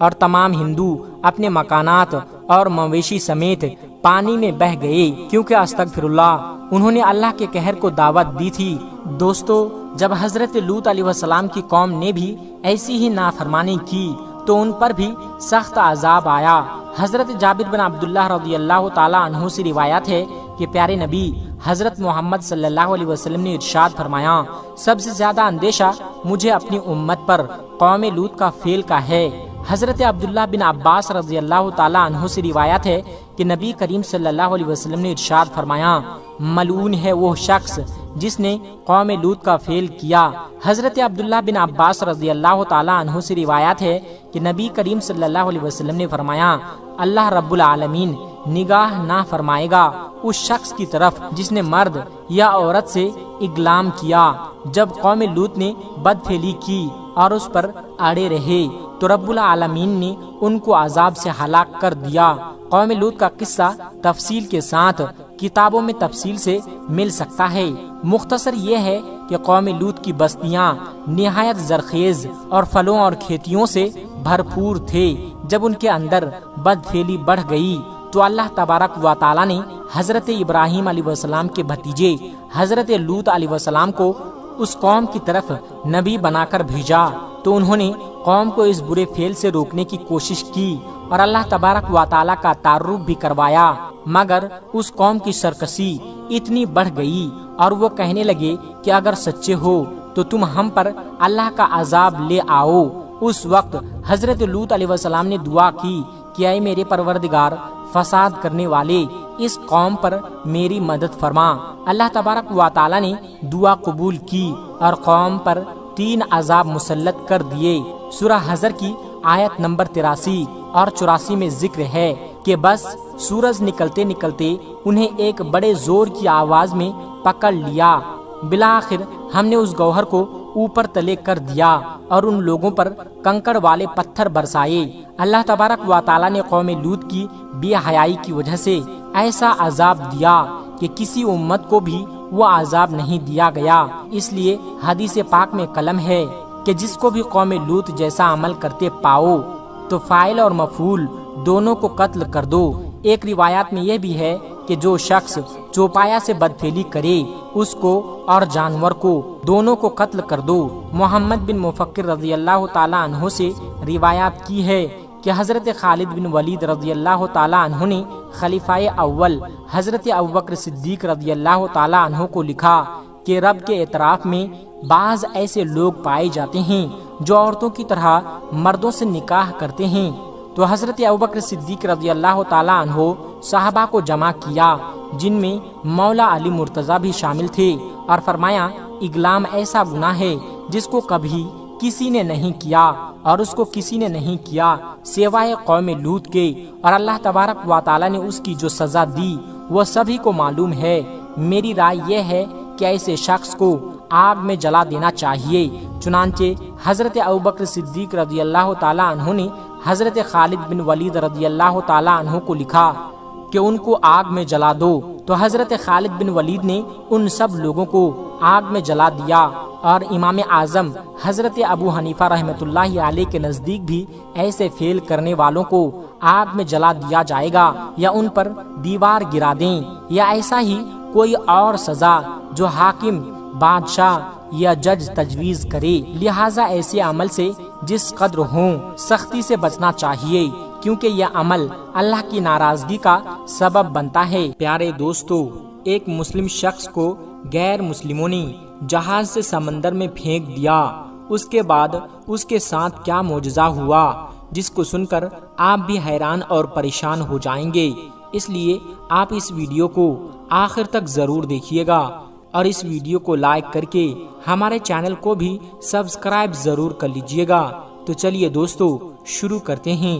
اور تمام ہندو اپنے مکانات اور مویشی سمیت پانی میں بہہ گئے، کیونکہ استغفر اللہ انہوں نے اللہ کے قہر کو دعوت دی تھی۔ دوستو، جب حضرت لوط علیہ السلام کی قوم نے بھی ایسی ہی نافرمانی کی تو ان پر بھی سخت عذاب آیا۔ حضرت جابر بن عبداللہ رضی اللہ تعالی عنہ سے روایت ہے کہ پیارے نبی حضرت محمد صلی اللہ علیہ وسلم نے ارشاد فرمایا، سب سے زیادہ اندیشہ مجھے اپنی امت پر قوم لوط کا فعل کا ہے۔ حضرت عبداللہ بن عباس رضی اللہ تعالی عنہ سے روایت ہے کہ نبی کریم صلی اللہ علیہ وسلم نے ارشاد فرمایا، ملعون ہے وہ شخص جس نے قوم لوط کا فعل کیا۔ حضرت عبداللہ بن عباس رضی اللہ تعالی عنہ سے روایت ہے کہ نبی کریم صلی اللہ علیہ وسلم نے فرمایا، اللہ رب العالمین نگاہ نہ فرمائے گا اس شخص کی طرف جس نے مرد یا عورت سے اگلام کیا۔ جب قوم لوط نے بدفعلی کی اور اس پر اڑے رہے تو رب العالمین نے ان کو عذاب سے ہلاک کر دیا۔ قوم لوط کا قصہ تفصیل کے ساتھ کتابوں میں تفصیل سے مل سکتا ہے۔ مختصر یہ ہے کہ قوم لوط کی بستیاں نہایت زرخیز اور پھلوں اور کھیتیوں سے بھرپور تھے۔ جب ان کے اندر بدفعلی بڑھ گئی تو اللہ تبارک و تعالی نے حضرت ابراہیم علیہ السلام کے بھتیجے حضرت لوط علیہ السلام کو اس قوم کی طرف نبی بنا کر بھیجا، تو انہوں نے قوم کو اس برے فعل سے روکنے کی کوشش کی اور اللہ تبارک و تعالی کا تعارف بھی کروایا، مگر اس قوم کی سرکشی اتنی بڑھ گئی اور وہ کہنے لگے کہ اگر سچے ہو تو تم ہم پر اللہ کا عذاب لے آؤ۔ اس وقت حضرت لوط علیہ السلام نے دعا کی کہ اے میرے پروردگار، فساد کرنے والے اس قوم پر میری مدد فرما۔ اللہ تبارک و تعالی نے دعا قبول کی اور قوم پر 3 عذاب مسلط کر دیے۔ سورہ حشر کی آیت نمبر 83 اور 84 میں ذکر ہے کہ بس سورج نکلتے نکلتے انہیں ایک بڑے زور کی آواز میں پکڑ لیا، بالآخر ہم نے اس گوہر کو اوپر تلے کر دیا اور ان لوگوں پر کنکڑ والے پتھر برسائے۔ اللہ تبارک و تعالی نے قوم لوط کی بے حیائی کی وجہ سے ایسا عذاب دیا کہ کسی امت کو بھی وہ عذاب نہیں دیا گیا۔ اس لیے حدیث پاک میں کلم ہے کہ جس کو بھی قوم لوط جیسا عمل کرتے پاؤ تو فاعل اور مفعول دونوں کو قتل کر دو۔ ایک روایات میں یہ بھی ہے کہ جو شخص چوپایا سے بدفعلی کرے اس کو اور جانور کو دونوں کو قتل کر دو۔ محمد بن مفکر رضی اللہ تعالی عنہ سے روایات کی ہے کہ حضرت خالد بن ولید رضی اللہ تعالی عنہ نے خلیفہ اول حضرت ابوبکر صدیق رضی اللہ تعالی عنہ کو لکھا کہ رب کے اعتراف میں بعض ایسے لوگ پائے جاتے ہیں جو عورتوں کی طرح مردوں سے نکاح کرتے ہیں۔ تو حضرت ابوبکر صدیق رضی اللہ تعالی عنہ صحابہ کو جمع کیا جن میں مولا علی مرتضیٰ بھی شامل تھے اور فرمایا، اگلام ایسا گناہ ہے جس کو کبھی کسی نے نہیں کیا اور اس کو کسی نے نہیں کیا سوائے قوم لوط کے، اور اللہ تبارک و تعالی نے اس کی جو سزا دی وہ سبھی کو معلوم ہے۔ میری رائے یہ ہے کہ ایسے شخص کو آگ میں جلا دینا چاہیے۔ چنانچہ حضرت ابوبکر صدیق رضی اللہ تعالی عنہ نے حضرت خالد بن ولید رضی اللہ تعالی عنہ کو لکھا کہ ان کو آگ میں جلا دو، تو حضرت خالد بن ولید نے ان سب لوگوں کو آگ میں جلا دیا۔ اور امام اعظم حضرت ابو حنیفہ رحمۃ اللہ علیہ کے نزدیک بھی ایسے فعل کرنے والوں کو آگ میں جلا دیا جائے گا یا ان پر دیوار گرا دیں یا ایسا ہی کوئی اور سزا جو حاکم، بادشاہ یا جج تجویز کرے۔ لہٰذا ایسے عمل سے جس قدر ہوں سختی سے بچنا چاہیے، کیونکہ یہ عمل اللہ کی ناراضگی کا سبب بنتا ہے۔ پیارے دوستو، ایک مسلم شخص کو غیر مسلموں نے جہاز سے سمندر میں پھینک دیا۔ اس کے بعد اس کے ساتھ کیا معجزہ ہوا جس کو سن کر آپ بھی حیران اور پریشان ہو جائیں گے۔ اس لیے آپ اس ویڈیو کو آخر تک ضرور دیکھیے گا اور اس ویڈیو کو لائک کر کے ہمارے چینل کو بھی سبسکرائب ضرور کر لیجئے گا۔ تو چلیے دوستو شروع کرتے ہیں۔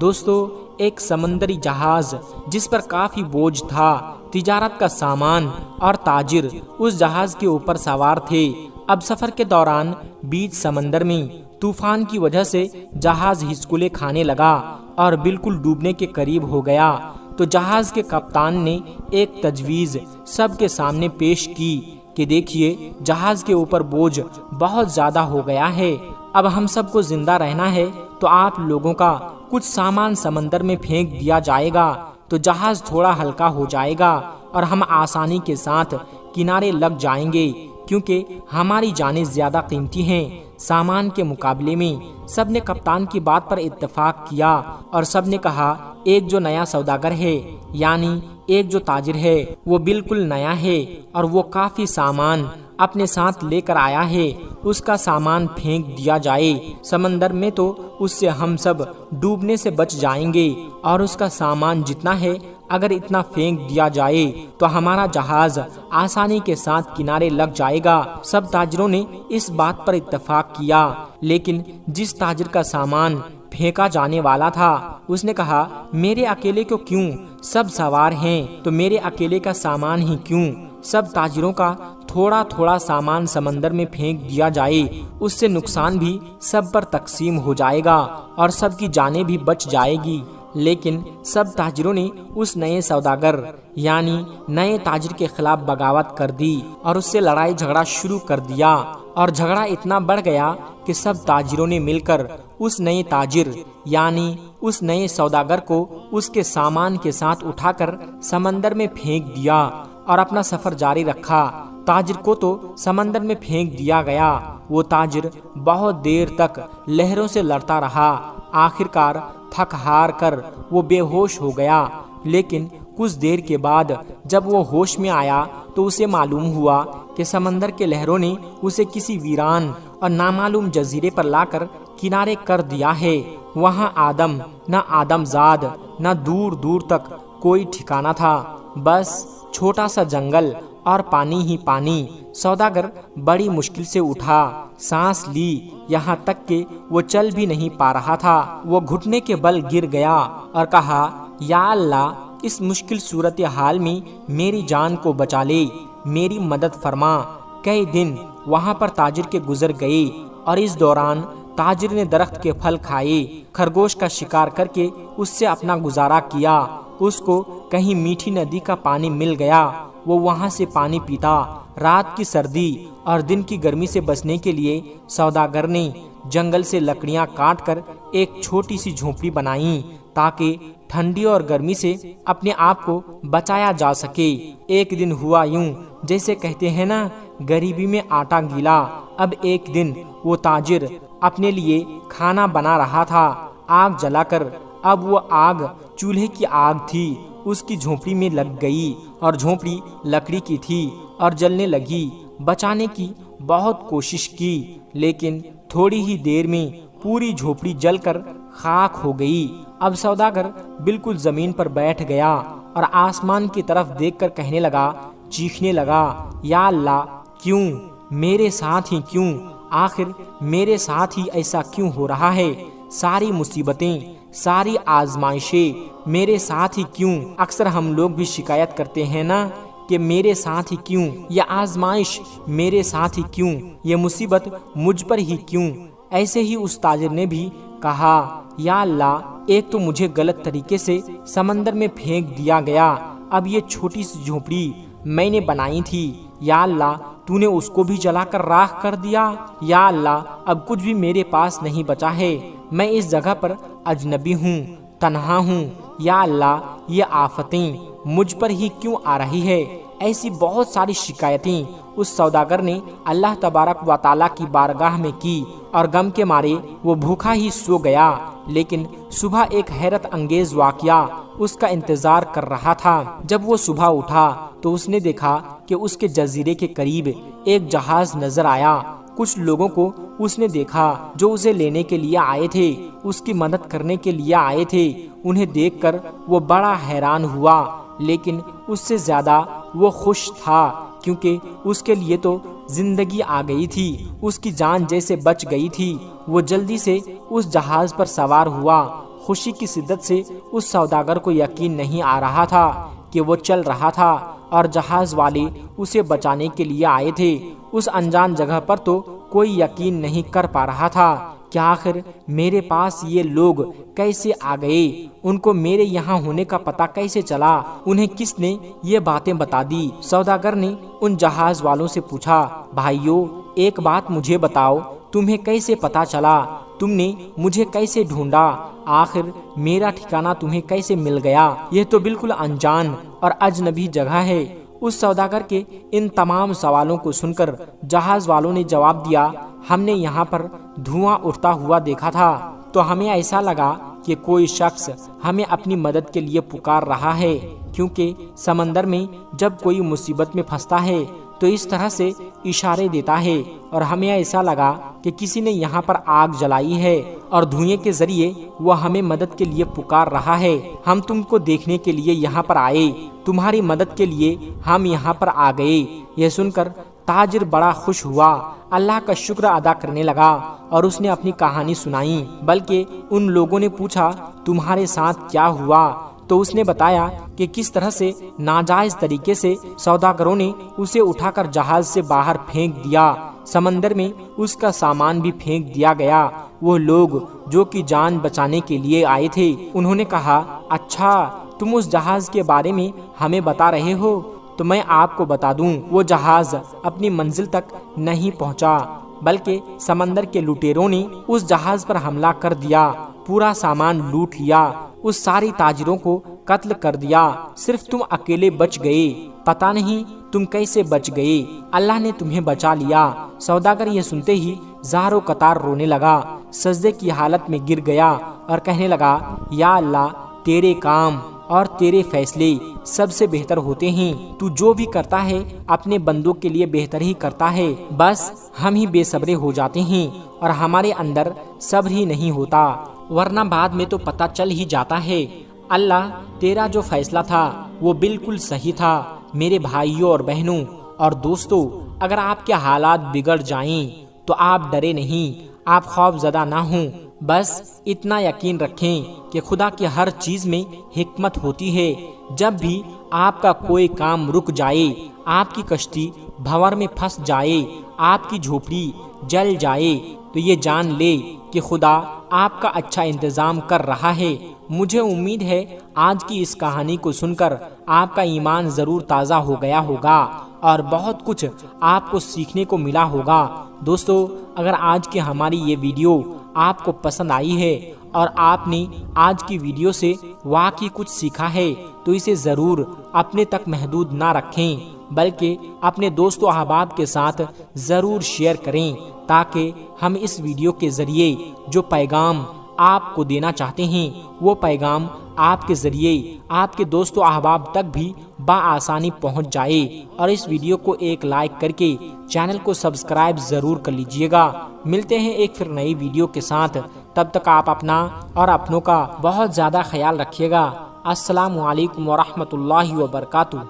دوستو، ایک سمندری جہاز جس پر کافی بوجھ تھا، تجارت کا سامان اور تاجر اس جہاز کے اوپر سوار تھے۔ اب سفر کے دوران بیچ سمندر میں طوفان کی وجہ سے جہاز ہچکولے کھانے لگا اور بالکل ڈوبنے کے قریب ہو گیا۔ تو جہاز کے کپتان نے ایک تجویز سب کے سامنے پیش کی کہ دیکھیے، جہاز کے اوپر بوجھ بہت زیادہ ہو گیا ہے، اب ہم سب کو زندہ رہنا ہے تو آپ لوگوں کا کچھ سامان سمندر میں پھینک دیا جائے گا تو جہاز تھوڑا ہلکا ہو جائے گا اور ہم آسانی کے ساتھ کنارے لگ جائیں گے، کیونکہ ہماری جانیں زیادہ قیمتی ہیں۔ سامان کے مقابلے میں سب نے کپتان کی بات پر اتفاق کیا اور سب نے کہا ایک جو نیا سوداگر ہے، یعنی ایک جو تاجر ہے، وہ بالکل نیا ہے اور وہ کافی سامان اپنے ساتھ لے کر آیا ہے، اس کا سامان پھینک دیا جائے سمندر میں تو اس سے ہم سب ڈوبنے سے بچ جائیں گے، اور اس کا سامان جتنا ہے اگر اتنا پھینک دیا جائے تو ہمارا جہاز آسانی کے ساتھ کنارے لگ جائے گا۔ سب تاجروں نے اس بات پر اتفاق کیا، لیکن جس تاجر کا سامان پھینکا جانے والا تھا اس نے کہا میرے اکیلے کو کیوں، سب سوار ہیں تو میرے اکیلے کا سامان ہی کیوں؟ سب تاجروں کا تھوڑا تھوڑا سامان سمندر میں پھینک دیا جائے، اس سے نقصان بھی سب پر تقسیم ہو جائے گا اور سب کی جانیں بھی بچ جائے گی۔ لیکن سب تاجروں نے اس نئے سوداگر یعنی نئے تاجر کے خلاف بغاوت کر دی اور اس سے لڑائی جھگڑا شروع کر دیا، اور جھگڑا اتنا بڑھ گیا کہ سب تاجروں نے مل کر اس نئے تاجر یعنی اس نئے سوداگر کو اس کے سامان کے ساتھ اٹھا کر سمندر میں پھینک دیا اور اپنا سفر جاری رکھا۔ تاجر کو تو سمندر میں پھینک دیا گیا، وہ تاجر بہت دیر تک لہروں سے لڑتا رہا، آخر کار تھک ہار کر وہ بے ہوش ہو گیا۔ لیکن کچھ دیر کے بعد جب وہ ہوش میں آیا تو اسے معلوم ہوا کہ سمندر کے لہروں نے اسے کسی ویران اور نامعلوم جزیرے پر لا کر کنارے کر دیا ہے۔ وہاں آدم نہ آدم زاد نہ دور دور تک کوئی ٹھکانہ تھا، بس چھوٹا سا جنگل اور پانی ہی پانی۔ سوداگر بڑی مشکل سے اٹھا، سانس لی، یہاں تک کہ وہ چل بھی نہیں پا رہا تھا۔ وہ گھٹنے کے بل گر گیا اور کہا یا اللہ، اس مشکل صورتحال میں میری جان کو بچا لے، میری مدد فرما۔ کئی دن وہاں پر تاجر کے گزر گئے اور اس دوران تاجر نے درخت کے پھل کھائے، خرگوش کا شکار کر کے اس سے اپنا گزارا کیا۔ اس کو کہیں میٹھی ندی کا پانی مل گیا، وہ وہاں سے پانی پیتا۔ رات کی سردی اور دن کی گرمی سے بچنے کے لیے سوداگر نے جنگل سے لکڑیاں کاٹ کر ایک چھوٹی سی جھونپڑی بنائی تاکہ ٹھنڈی اور گرمی سے اپنے آپ کو بچایا جا سکے۔ ایک دن ہوا یوں، جیسے کہتے ہیں نا غریبی میں آٹا گیلا۔ اب ایک دن وہ تاجر اپنے لیے کھانا بنا رہا تھا، آگ جلا کر۔ اب وہ آگ چولہے کی آگ تھی، اس کی جھونپڑی میں لگ گئی اور جھونپڑی لکڑی کی تھی اور جلنے لگی۔ بچانے کی بہت کوشش کی، لیکن تھوڑی ہی دیر میں پوری جھونپڑی جل کر خاک ہو گئی۔ اب سوداگر بالکل زمین پر بیٹھ گیا اور آسمان کی طرف دیکھ کر کہنے لگا، چیخنے لگا، یا اللہ، کیوں میرے ساتھ ہی کیوں؟ آخر میرے ساتھ ہی ایسا کیوں ہو رہا ہے؟ ساری مصیبتیں، ساری آزمائشیں میرے ساتھ ہی کیوں؟ اکثر ہم لوگ بھی شکایت کرتے ہیں نا کہ میرے ساتھ ہی کیوں، یہ آزمائش میرے ساتھ ہی کیوں، یہ مصیبت مجھ پر ہی کیوں؟ ایسے ہی اس تاجر نے بھی کہا، یا اللہ، ایک تو مجھے غلط طریقے سے سمندر میں پھینک دیا گیا، اب یہ چھوٹی سی جھونپڑی میں نے بنائی تھی، یا اللہ تو نے اس کو بھی جلا کر راکھ کر دیا۔ یا اللہ، اب کچھ بھی میرے پاس نہیں بچا ہے، میں اس جگہ پر اجنبی ہوں، تنہا ہوں۔ یا اللہ، یہ آفتیں مجھ پر ہی کیوں آ رہی ہے؟ ایسی بہت ساری شکایتیں اس سوداگر نے اللہ تبارک و تعالیٰ کی بارگاہ میں کی اور غم کے مارے وہ بھوکا ہی سو گیا۔ لیکن صبح ایک حیرت انگیز واقعہ اس کا انتظار کر رہا تھا۔ جب وہ صبح اٹھا تو اس نے دیکھا کہ اس کے جزیرے کے قریب ایک جہاز نظر آیا۔ کچھ لوگوں کو اس نے دیکھا جو اسے لینے کے لیے آئے تھے، اس کی مدد کرنے کے لیے آئے تھے۔ انہیں دیکھ کر وہ بڑا حیران ہوا، لیکن اس سے زیادہ وہ خوش تھا، کیونکہ اس کے لیے تو زندگی آ گئی تھی، اس کی جان جیسے بچ گئی تھی۔ وہ جلدی سے اس جہاز پر سوار ہوا۔ خوشی کی شدت سے اس سوداگر کو یقین نہیں آ رہا تھا کہ وہ چل رہا تھا اور جہاز والے اسے بچانے کے لیے آئے تھے۔ اس انجان جگہ پر تو کوئی یقین نہیں کر پا رہا تھا کہ آخر میرے پاس یہ لوگ کیسے آ گئے، ان کو میرے یہاں ہونے کا پتہ کیسے چلا، انہیں کس نے یہ باتیں بتا دی۔ سوداگر نے ان جہاز والوں سے پوچھا، بھائیو، ایک بات مجھے بتاؤ، تمہیں کیسے پتہ چلا تم نے مجھے کیسے ڈھونڈا؟ آخر میرا ٹھکانہ تمہیں کیسے مل گیا؟ یہ تو بالکل انجان اور اجنبی جگہ ہے۔ اس سوداگر کے ان تمام سوالوں کو سن کر جہاز والوں نے جواب دیا، ہم نے یہاں پر دھواں اٹھتا ہوا دیکھا تھا تو ہمیں ایسا لگا کہ کوئی شخص ہمیں اپنی مدد کے لیے پکار رہا ہے، کیونکہ سمندر میں جب کوئی مصیبت میں پھنستا ہے تو اس طرح سے اشارے دیتا ہے، اور ہمیں ایسا لگا کہ کسی نے یہاں پر آگ جلائی ہے اور دھوئیں کے ذریعے وہ ہمیں مدد کے لیے پکار رہا ہے۔ ہم تم کو دیکھنے کے لیے یہاں پر آئے، تمہاری مدد کے لیے ہم یہاں پر آ گئے۔ یہ سن کر تاجر بڑا خوش ہوا، اللہ کا شکر ادا کرنے لگا اور اس نے اپنی کہانی سنائی۔ بلکہ ان لوگوں نے پوچھا تمہارے ساتھ کیا ہوا؟ تو اس نے بتایا کہ کس طرح سے ناجائز طریقے سے سوداگروں نے اسے اٹھا کر جہاز سے باہر پھینک دیا، سمندر میں اس کا سامان بھی پھینک دیا گیا۔ وہ لوگ جو کہ جان بچانے کے لیے آئے تھے انہوں نے کہا، اچھا تم اس جہاز کے بارے میں ہمیں بتا رہے ہو تو میں آپ کو بتا دوں، وہ جہاز اپنی منزل تک نہیں پہنچا بلکہ سمندر کے لٹیروں نے اس جہاز پر حملہ کر دیا، پورا سامان لوٹ لیا، اس ساری تاجروں کو قتل کر دیا، صرف تم اکیلے بچ گئے، پتہ نہیں تم کیسے بچ گئے، اللہ نے تمہیں بچا لیا۔ سوداگر یہ سنتے ہی زار و قطار رونے لگا، سجدے کی حالت میں گر گیا اور کہنے لگا، یا اللہ تیرے کام اور تیرے فیصلے سب سے بہتر ہوتے ہیں، تو جو بھی کرتا ہے اپنے بندوں کے لیے بہتر ہی کرتا ہے، بس ہم ہی بے صبرے ہو جاتے ہیں اور ہمارے اندر صبر ہی نہیں ہوتا، ورنہ بعد میں تو پتہ چل ہی جاتا ہے۔ اللہ تیرا جو فیصلہ تھا وہ بالکل صحیح تھا۔ میرے بھائیوں اور بہنوں اور دوستوں، اگر آپ کے حالات بگڑ جائیں تو آپ ڈرے نہیں، آپ خوف زدہ نہ ہوں، بس اتنا یقین رکھیں کہ خدا کی ہر چیز میں حکمت ہوتی ہے۔ جب بھی آپ کا کوئی کام رک جائے، آپ کی کشتی بھنور میں پھنس جائے، آپ کی جھوپڑی جل جائے، تو یہ جان لے کہ خدا آپ کا اچھا انتظام کر رہا ہے۔ مجھے امید ہے آج کی اس کہانی کو سن کر آپ کا ایمان ضرور تازہ ہو گیا ہوگا اور بہت کچھ آپ کو سیکھنے کو ملا ہوگا۔ دوستو، اگر آج کی ہماری یہ ویڈیو آپ کو پسند آئی ہے اور آپ نے آج کی ویڈیو سے واقعی کچھ سیکھا ہے تو اسے ضرور اپنے تک محدود نہ رکھیں، بلکہ اپنے دوست و احباب کے ساتھ ضرور شیئر کریں، تاکہ ہم اس ویڈیو کے ذریعے جو پیغام آپ کو دینا چاہتے ہیں وہ پیغام آپ کے ذریعے آپ کے دوست و احباب تک بھی بآسانی پہنچ جائے۔ اور اس ویڈیو کو ایک لائک کر کے چینل کو سبسکرائب ضرور کر لیجئے گا۔ ملتے ہیں ایک پھر نئی ویڈیو کے ساتھ، تب تک آپ اپنا اور اپنوں کا بہت زیادہ خیال رکھیے گا۔ السلام علیکم ورحمۃ اللہ وبرکاتہ۔